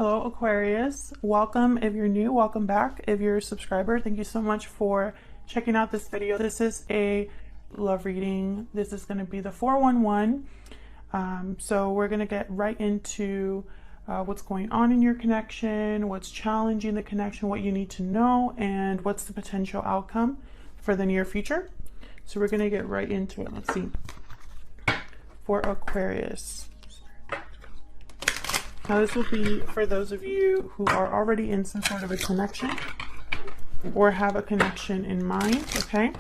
Hello Aquarius, welcome. If you're new, welcome back. If you're a subscriber, thank you so much for checking out this video. This is a love reading. This is going to be the 411. So we're going to get right into what's going on in your connection, what's challenging the connection, what you need to know, and what's the potential outcome for the near future. So we're going to get right into it. Let's see. For Aquarius. Now this will be for those of you who are already in some sort of a connection or have a connection in mind, okay?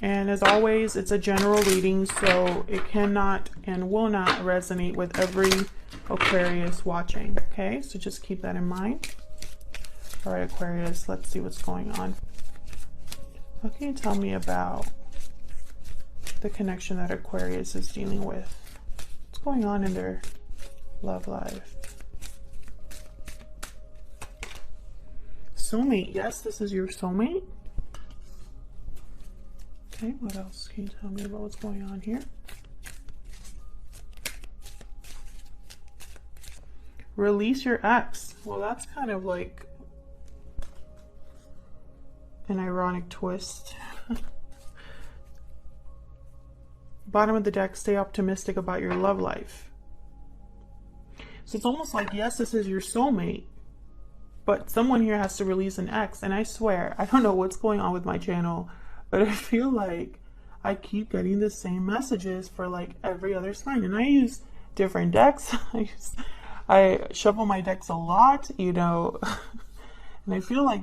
And as always, it's a general reading, so it cannot and will not resonate with every Aquarius watching, okay? So just keep that in mind. All right, Aquarius, let's see what's going on. What can you tell me about the connection that Aquarius is dealing with? What's going on in their love life? Soulmate. Yes, this is your soulmate. Okay, what else can you tell me about what's going on here? Release your ex. Well, that's kind of like an ironic twist. Bottom of the deck, stay optimistic about your love life. So it's almost like, yes, this is your soulmate, but someone here has to release an ex. And I swear, I don't know what's going on with my channel, but I feel like I keep getting the same messages for like every other sign. And I use different decks. I shuffle my decks a lot, you know, and I feel like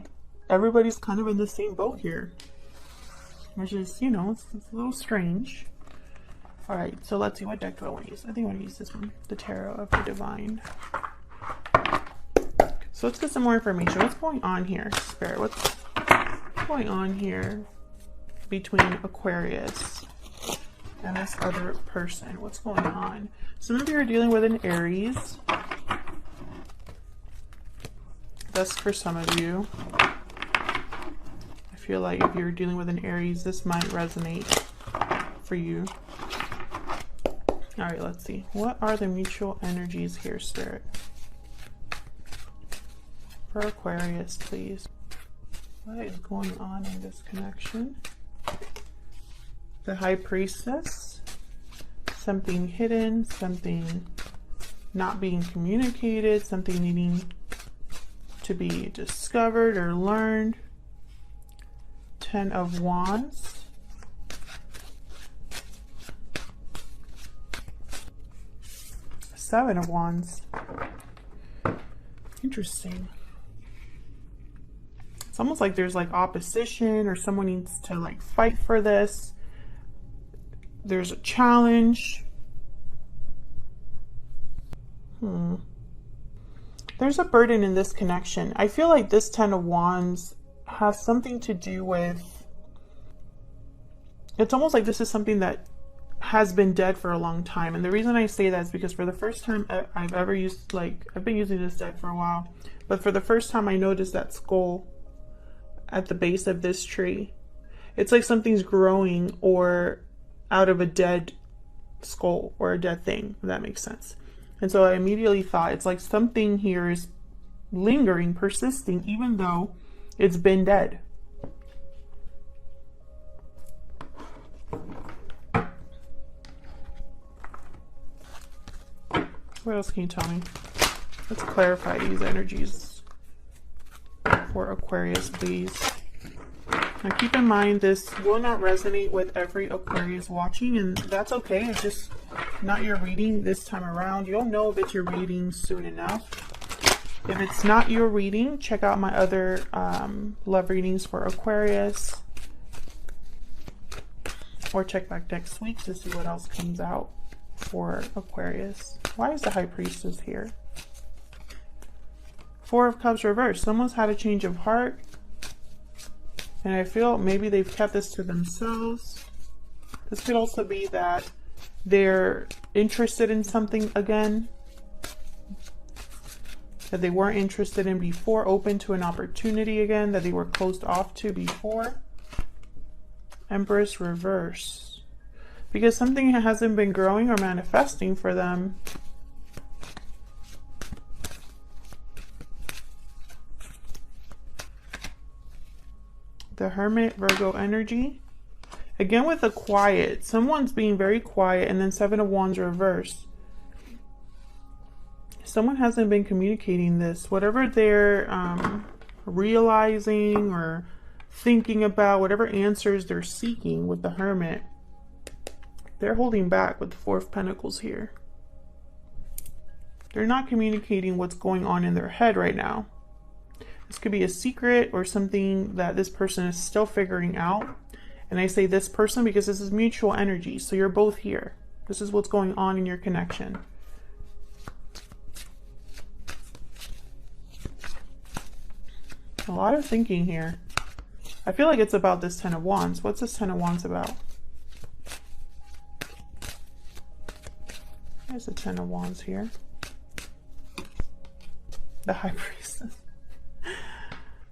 everybody's kind of in the same boat here, which is, you know, it's a little strange. All right, so let's see, what deck do I want to use? I think I want to use this one, the Tarot of the Divine. So let's get some more information. What's going on here, Spirit? What's going on here between Aquarius and this other person? What's going on? Some of you are dealing with an Aries. That's for some of you. I feel like if you're dealing with an Aries, this might resonate for you. All right, let's see. What are the mutual energies here, Spirit? For Aquarius, please. What is going on in this connection? The High Priestess. Something hidden, something not being communicated, something needing to be discovered or learned. 10 of Wands. Seven of Wands. Interesting. It's almost like there's like opposition, or someone needs to like fight for this. There's a challenge. There's a burden in this connection. I feel like this 10 of Wands has something to do with, it's almost like this is something that has been dead for a long time. And the reason I say that is because for the first time I've ever used, like, I've been using this deck for a while, but for the first time I noticed that skull at the base of this tree. It's like something's growing or out of a dead skull or a dead thing, if that makes sense. And so I immediately thought it's like something here is lingering, persisting, even though it's been dead. What else can you tell me? Let's clarify these energies for Aquarius, please. Now keep in mind, this will not resonate with every Aquarius watching, and that's okay. It's just not your reading this time around. You'll know if it's your reading soon enough. If it's not your reading, check out my other love readings for Aquarius. Or check back next week to see what else comes out for Aquarius. Why is the High Priestess here? Four of Cups reversed. Someone's had a change of heart, and I feel maybe they've kept this to themselves. This could also be that they're interested in something again that they weren't interested in before, open to an opportunity again that they were closed off to before. Empress reverse. Because something hasn't been growing or manifesting for them. The Hermit, Virgo energy. Again with the quiet. Someone's being very quiet, and then Seven of Wands reverse. Someone hasn't been communicating this. Whatever they're realizing or thinking about, whatever answers they're seeking with the Hermit, they're holding back with the Four of Pentacles here. They're not communicating what's going on in their head right now. This could be a secret or something that this person is still figuring out. And I say this person because this is mutual energy. So you're both here. This is what's going on in your connection. A lot of thinking here. I feel like it's about this Ten of Wands. What's this Ten of Wands about? There's the Ten of Wands here. The High Priestess.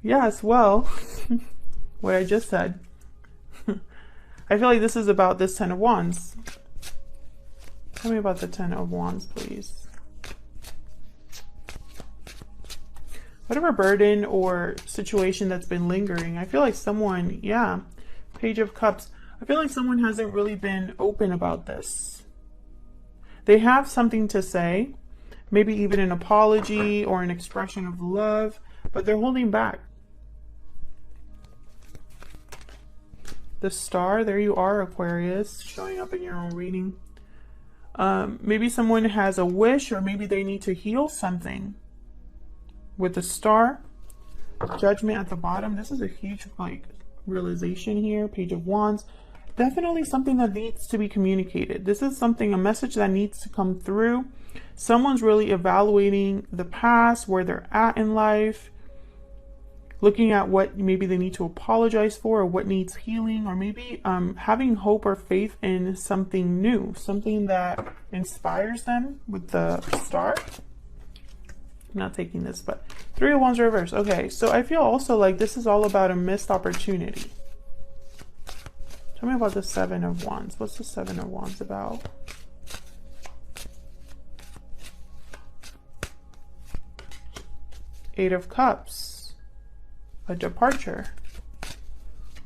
Yes, well, what I just said. I feel like this is about this Ten of Wands. Tell me about the Ten of Wands, please. Whatever burden or situation that's been lingering, I feel like someone, yeah, Page of Cups. I feel like someone hasn't really been open about this. They have something to say, maybe even an apology or an expression of love, but they're holding back. The Star, there you are, Aquarius, showing up in your own reading. Maybe someone has a wish, or maybe they need to heal something. With the Star, Judgment at the bottom. This is a huge like realization here. Page of Wands. Definitely something that needs to be communicated. This is something, a message that needs to come through. Someone's really evaluating the past, where they're at in life, looking at what maybe they need to apologize for, or what needs healing, or maybe having hope or faith in something new, something that inspires them with the Star. I'm not taking this, but Three of Wands reverse. Okay, so I feel also like this is all about a missed opportunity. Tell me about the Seven of Wands. What's the Seven of Wands about? Eight of Cups. A departure.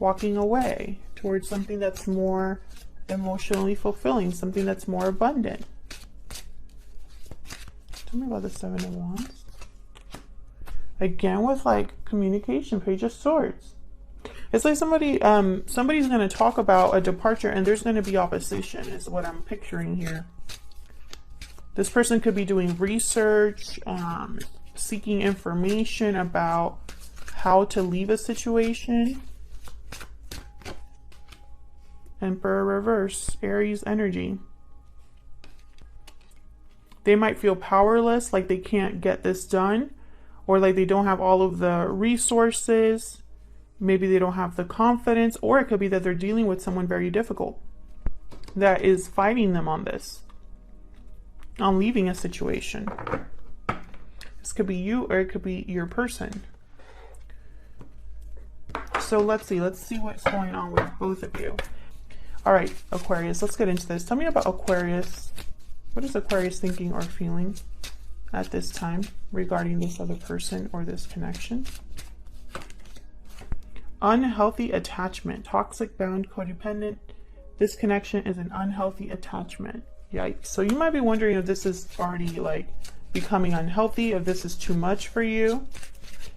Walking away towards something that's more emotionally fulfilling, something that's more abundant. Tell me about the Seven of Wands. Again with like communication, Page of Swords. It's like somebody's going to talk about a departure and there's going to be opposition, is what I'm picturing here. This person could be doing research, seeking information about how to leave a situation. Emperor reverse, Aries energy. They might feel powerless, like they can't get this done, or like they don't have all of the resources. Maybe they don't have the confidence, or it could be that they're dealing with someone very difficult that is fighting them on this, on leaving a situation. This could be you, or it could be your person. So let's see what's going on with both of you. All right, Aquarius, let's get into this. Tell me about Aquarius. What is Aquarius thinking or feeling at this time regarding this other person or this connection? Unhealthy attachment, toxic, bound, codependent. This connection is an unhealthy attachment. Yikes. So you might be wondering if this is already like becoming unhealthy, if this is too much for you.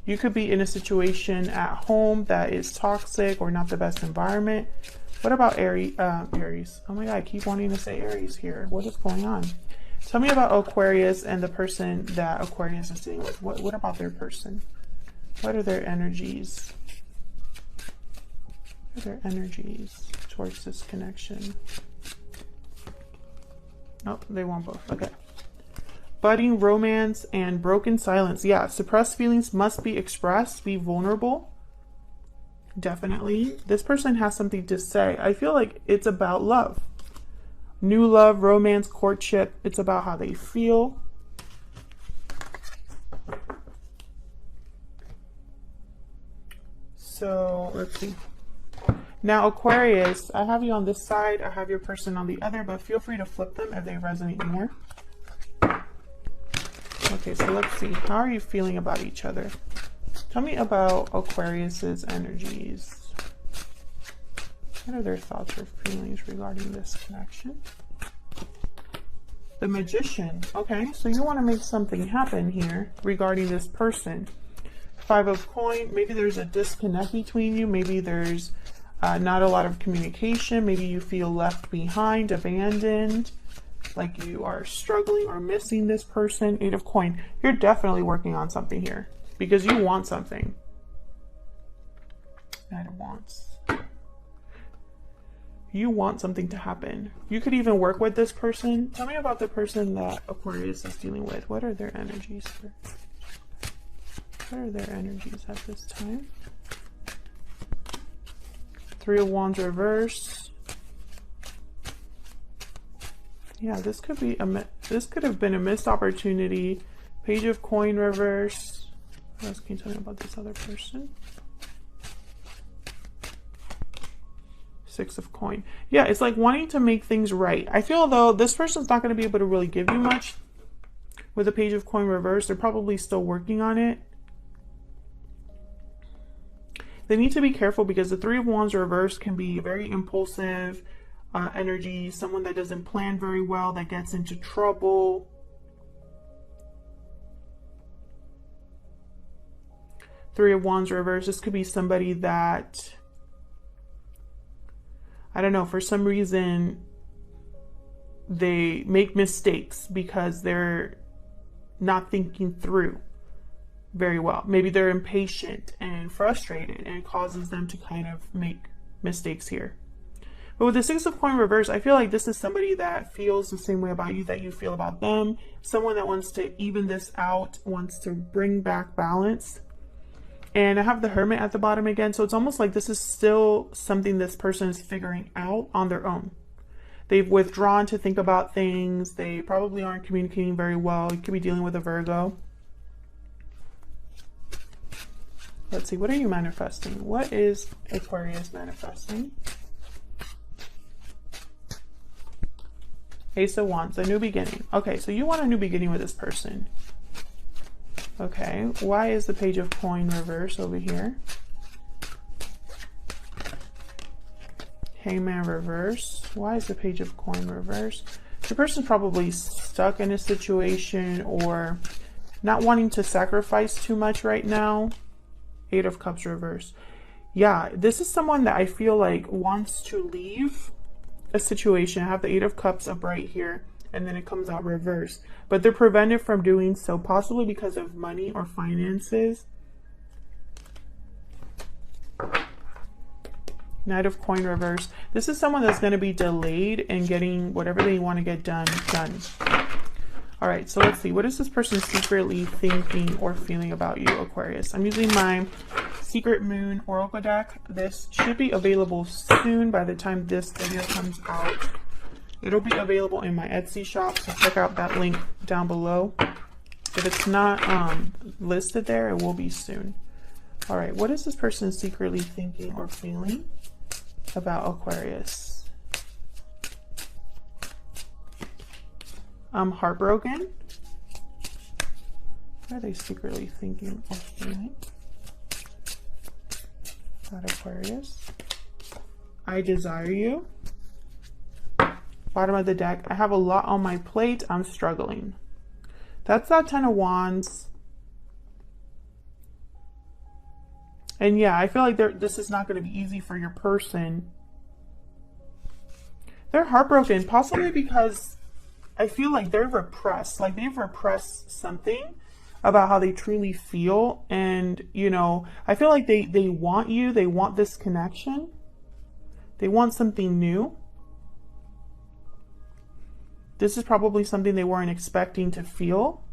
You could be in a situation at home that is toxic or not the best environment. What about Aries? Oh my God, I keep wanting to say Aries here. What is going on? Tell me about Aquarius and the person that Aquarius is dealing with. What about their person? What are their energies? What are their energies towards this connection? Nope, they want both. Okay. Budding romance and broken silence. Yeah, suppressed feelings must be expressed. Be vulnerable. Definitely. This person has something to say. I feel like it's about love. New love, romance, courtship. It's about how they feel. So let's see. Now Aquarius, I have you on this side. I have your person on the other, but feel free to flip them if they resonate more. Okay, so let's see. How are you feeling about each other? Tell me about Aquarius's energies. What are their thoughts or feelings regarding this connection? The Magician. Okay, so you want to make something happen here regarding this person. Five of Coins. Maybe there's a disconnect between you. Maybe there's not a lot of communication. Maybe you feel left behind, abandoned, like you are struggling or missing this person. Eight of Coins. You're definitely working on something here because you want something. Knight of Wands. You want something to happen. You could even work with this person. Tell me about the person that Aquarius is dealing with. What are their energies for? What are their energies at this time? Three of Wands reverse. Yeah, this could be this could have been a missed opportunity. Page of Coins reverse. What else can you tell me about this other person? Six of Coins. Yeah, it's like wanting to make things right. I feel though this person's not going to be able to really give you much with the Page of Coins reverse. They're probably still working on it. They need to be careful because the Three of Wands reverse can be very impulsive energy, someone that doesn't plan very well, that gets into trouble. Three of Wands reverse. This could be somebody that, I don't know, for some reason they make mistakes because they're not thinking through very well. Maybe they're impatient and frustrated and it causes them to kind of make mistakes here. But with the Six of Coins reverse, I feel like this is somebody that feels the same way about you that you feel about them. Someone that wants to even this out, wants to bring back balance. And I have the Hermit at the bottom again. So it's almost like this is still something this person is figuring out on their own. They've withdrawn to think about things. They probably aren't communicating very well. You could be dealing with a Virgo. Let's see, what are you manifesting? What is Aquarius manifesting? Ace of Wands, a new beginning. Okay, so you want a new beginning with this person. Okay, why is the Page of Coins reverse over here? Hangman reverse. Why is the Page of Coins reverse? The person's probably stuck in a situation or not wanting to sacrifice too much right now. Eight of Cups reverse. Yeah, this is someone that I feel like wants to leave a situation. I have the Eight of Cups up right here, and then it comes out reverse. But they're prevented from doing so, possibly because of money or finances. Knight of Coins reverse. This is someone that's going to be delayed in getting whatever they want to get done. All right, so let's see. What is this person secretly thinking or feeling about you, Aquarius? I'm using my Secret Moon Oracle deck. This should be available soon by the time this video comes out. It'll be available in my Etsy shop, so check out that link down below. If it's not listed there, it will be soon. All right, what is this person secretly thinking or feeling about Aquarius? I'm heartbroken. What are they secretly thinking or feeling about Aquarius? I desire you. Bottom of the deck. I have a lot on my plate. I'm struggling. That's that Ten of Wands. And yeah, I feel like this is not going to be easy for your person. They're heartbroken, possibly because I feel like they're repressed. Like they've repressed something about how they truly feel. And, you know, I feel like they want you. They want this connection. They want something new. This is probably something they weren't expecting to feel.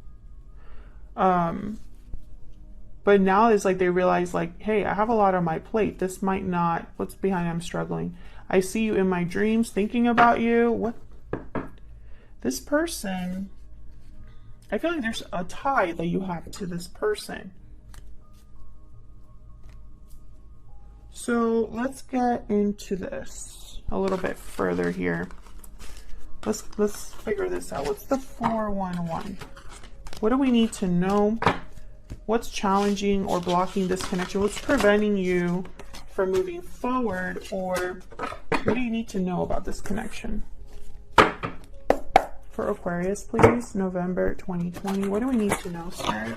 But now it's like they realize like, hey, I have a lot on my plate. This might not, what's behind I'm struggling. I see you in my dreams thinking about you. What? This person, I feel like there's a tie that you have to this person. So let's get into this a little bit further here. Let's figure this out. What's the 411? What do we need to know? What's challenging or blocking this connection? What's preventing you from moving forward or What do you need to know about this connection? For Aquarius, please. November 2020. What do we need to know, Spirit,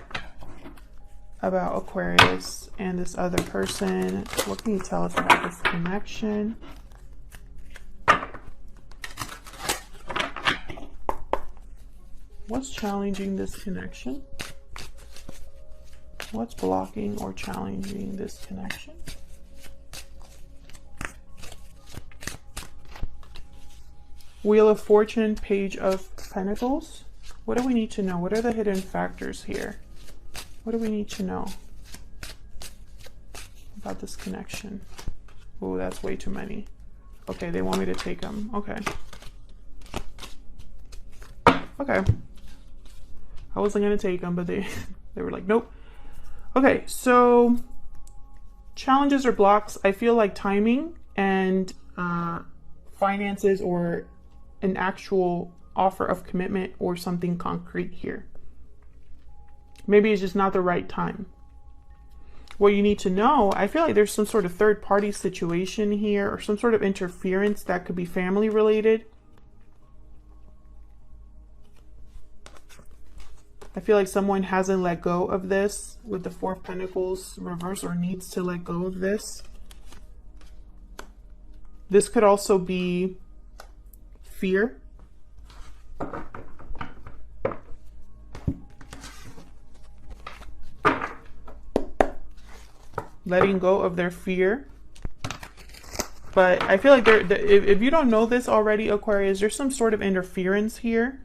about Aquarius and this other person? What can you tell us about this connection? What's challenging this connection? What's blocking or challenging this connection? Wheel of Fortune, Page of Pentacles. What do we need to know? What are the hidden factors here? What do we need to know about this connection? Oh, that's way too many. Okay, they want me to take them. Okay. Okay. I wasn't going to take them, but they were like, nope. Okay, so challenges or blocks. I feel like timing and finances or an actual offer of commitment or something concrete here. Maybe it's just not the right time. What you need to know, I feel like there's some sort of third party situation here or some sort of interference that could be family related. I feel like someone hasn't let go of this with the Four of Pentacles reverse or needs to let go of this. This could also be fear. Letting go of their fear. But I feel like if you don't know this already, Aquarius, there's some sort of interference here.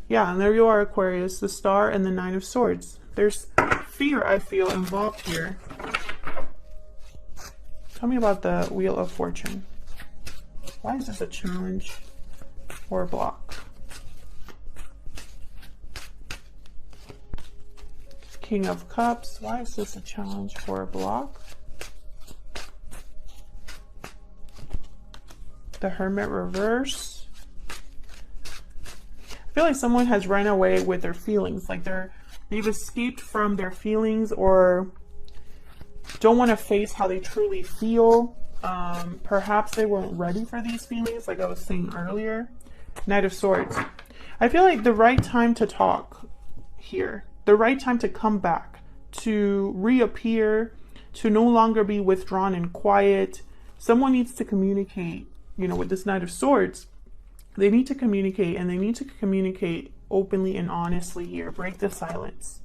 Yeah, and there you are, Aquarius, the Star and the Nine of Swords. There's fear, I feel, involved here. Tell me about the Wheel of Fortune. Why is this a challenge or a block? King of Cups. Why is this a challenge or a block? The Hermit reverse. I feel like someone has run away with their feelings. Like they've escaped from their feelings or don't want to face how they truly feel. Perhaps they weren't ready for these feelings, like I was saying earlier. Knight of Swords. I feel like the right time to talk here, the right time to come back, to reappear, to no longer be withdrawn and quiet. Someone needs to communicate, you know, with this Knight of Swords. They need to communicate, and they need to communicate openly and honestly here. Break the silence.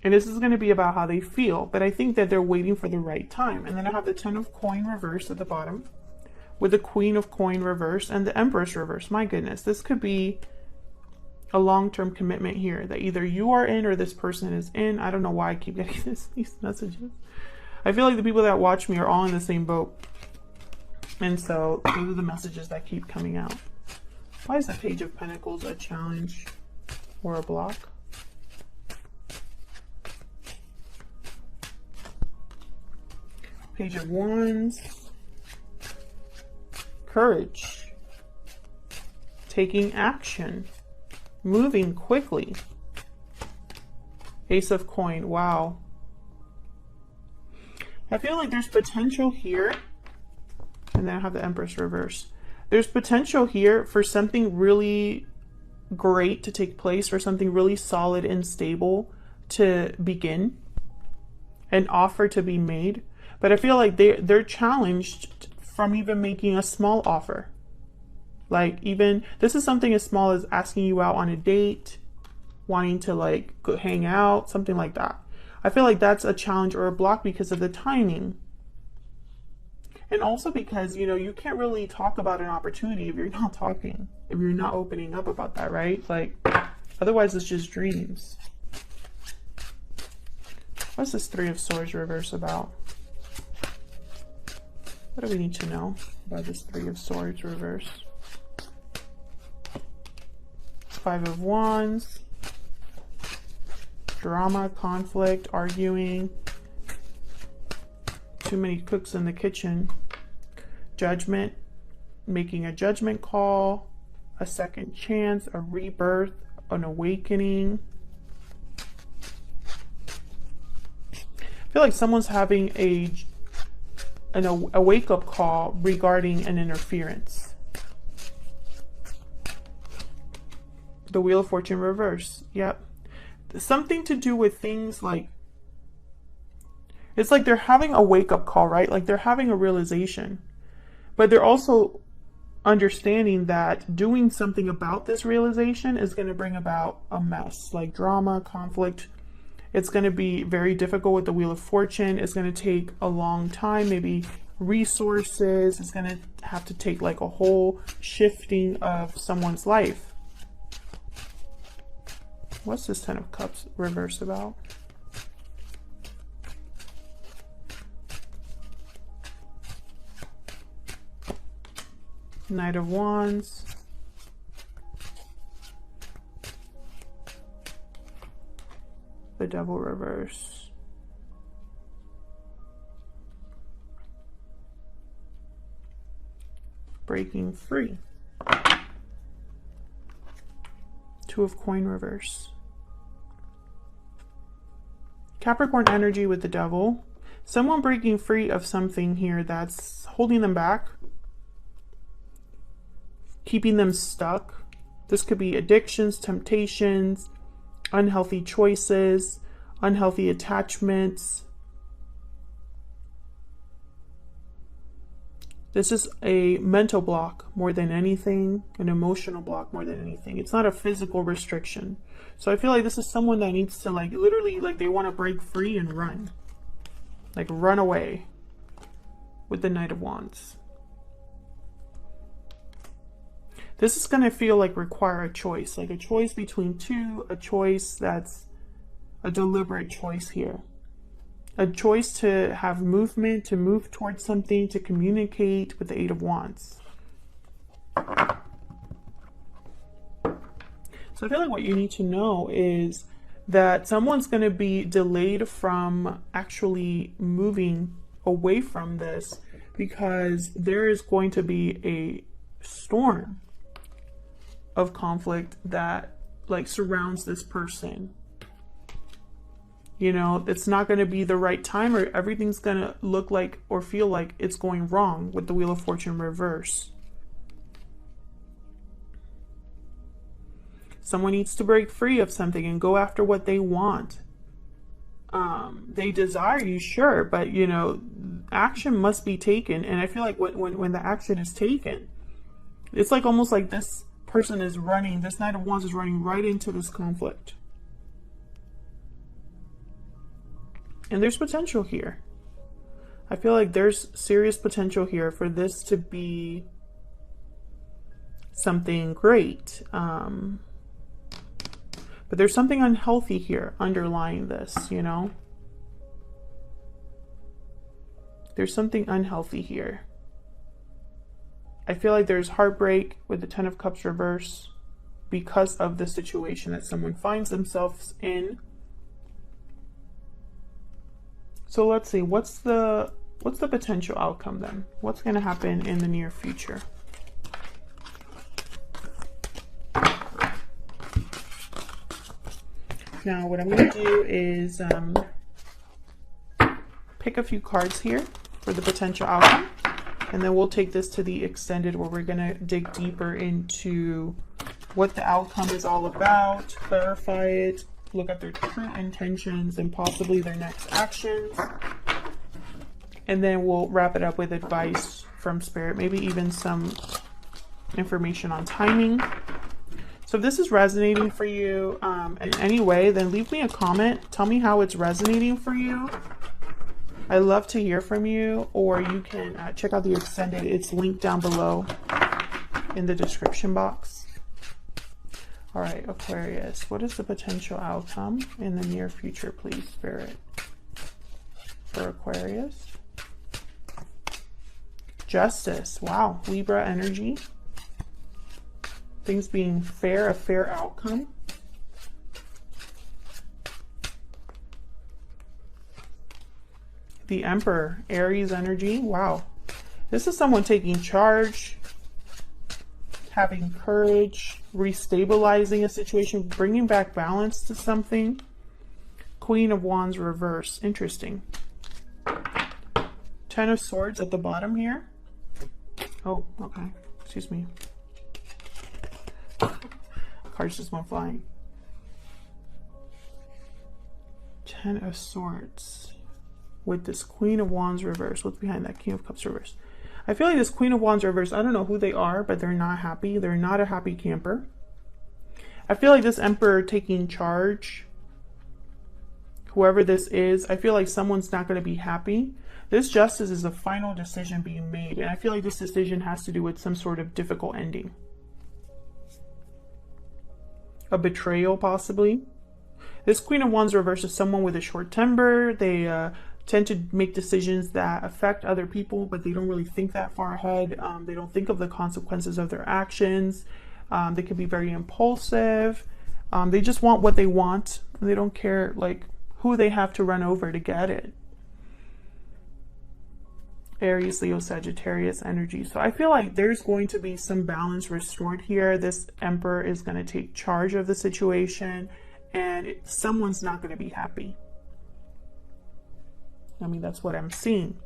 And this is going to be about how they feel, but I think that they're waiting for the right time. And then I have the Ten of Coin reverse at the bottom with the Queen of Coin reverse and the Empress reverse. My goodness, this could be a long-term commitment here that either you are in or this person is in. I don't know why I keep getting these messages. I feel like the people that watch me are all in the same boat. And so those are the messages that keep coming out. Why is the Page of Pentacles a challenge or a block? Page of Wands. Courage. Taking action. Moving quickly. Ace of Coin. Wow. I feel like there's potential here. And then I have the Empress reverse. There's potential here for something really great to take place, for something really solid and stable to begin. An offer to be made. But I feel like they're challenged from even making a small offer. Like even, this is something as small as asking you out on a date, wanting to like go hang out, something like that. I feel like that's a challenge or a block because of the timing. And also because, you know, you can't really talk about an opportunity if you're not talking, if you're not opening up about that, right? Like, otherwise it's just dreams. What's this Three of Swords reverse about? What do we need to know about this Three of Swords reverse? Five of Wands. Drama, conflict, arguing. Too many cooks in the kitchen. Judgment. Making a judgment call. A second chance. A rebirth. An awakening. I feel like someone's having a a wake-up call regarding an interference. The Wheel of Fortune reverse. Yep. Something to do with things like, it's like they're having a wake-up call, right? Like they're having a realization, but they're also understanding that doing something about this realization is going to bring about a mess, like drama, conflict. It's going to be very difficult with the Wheel of Fortune. It's going to take a long time, maybe resources. It's going to have to take like a whole shifting of someone's life. What's this Ten of Cups reverse about? Knight of Wands. The Devil reverse. Breaking free. Two of Coin reverse. Capricorn energy with the Devil. Someone breaking free of something here that's holding them back, keeping them stuck. This could be addictions, temptations, unhealthy choices, unhealthy attachments. This is a mental block more than anything, an emotional block more than anything. It's not a physical restriction. So I feel like this is someone that needs to like literally like they want to break free and run. Like run away with the Knight of Wands. This is going to feel like require a choice, like a choice between two, a choice that's a deliberate choice here. A choice to have movement, to move towards something, to communicate with the Eight of Wands. So I feel like what you need to know is that someone's going to be delayed from actually moving away from this because there is going to be a storm of conflict that like surrounds this person. You know, it's not going to be the right time, or everything's going to look like or feel like it's going wrong with the Wheel of Fortune reverse. Someone needs to break free of something and go after what they want. They desire you, sure, but you know, action must be taken. And I feel like when the action is taken, it's like almost like this person is running, this Knight of Wands is running right into this conflict. And there's potential here. I feel like there's serious potential here for this to be something great. But there's something unhealthy here underlying this, you know? There's something unhealthy here. I feel like there's heartbreak with the Ten of Cups reverse because of the situation that someone finds themselves in. So let's see, what's the potential outcome then? What's going to happen in the near future? Now what I'm going to do is pick a few cards here for the potential outcome, and then we'll take this to the extended where we're going to dig deeper into what the outcome is all about, clarify it, look at their true intentions and possibly their next actions. And then we'll wrap it up with advice from Spirit, maybe even some information on timing. So if this is resonating for you in any way, then leave me a comment. Tell me how it's resonating for you. I love to hear from you, or you can check out the extended. It's linked down below in the description box. All right, Aquarius, what is the potential outcome in the near future, please, Spirit, for Aquarius? Justice. Wow, Libra energy. Things being fair, a fair outcome. The Emperor, Aries energy. Wow. This is someone taking charge, having courage, restabilizing a situation, bringing back balance to something. Queen of Wands reverse. Interesting. Ten of Swords at the bottom here. Oh, okay. Excuse me. Cards just went flying. Ten of Swords with this Queen of Wands reverse. What's behind that? King of Cups reverse. I feel like this Queen of Wands reverse, I don't know who they are, but they're not happy. They're not a happy camper. I feel like this Emperor taking charge, whoever this is, I feel like someone's not going to be happy. This Justice is a final decision being made, and I feel like this decision has to do with some sort of difficult ending. A betrayal, possibly. This Queen of Wands reverse is someone with a short temper. They tend to make decisions that affect other people, but they don't really think that far ahead. They don't think of the consequences of their actions. They can be very impulsive. They just want what they want, and they don't care like who they have to run over to get it. Aries, Leo, Sagittarius energy. So I feel like there's going to be some balance restored here. This Emperor is going to take charge of the situation, and someone's not going to be happy. I mean, that's what I'm seeing.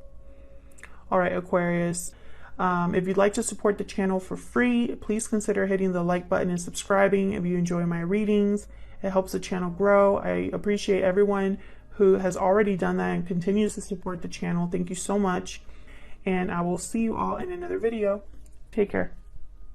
All right, Aquarius. If you'd like to support the channel for free, please consider hitting the like button and subscribing if you enjoy my readings. It helps the channel grow. I appreciate everyone who has already done that and continues to support the channel. Thank you so much. And I will see you all in another video. Take care.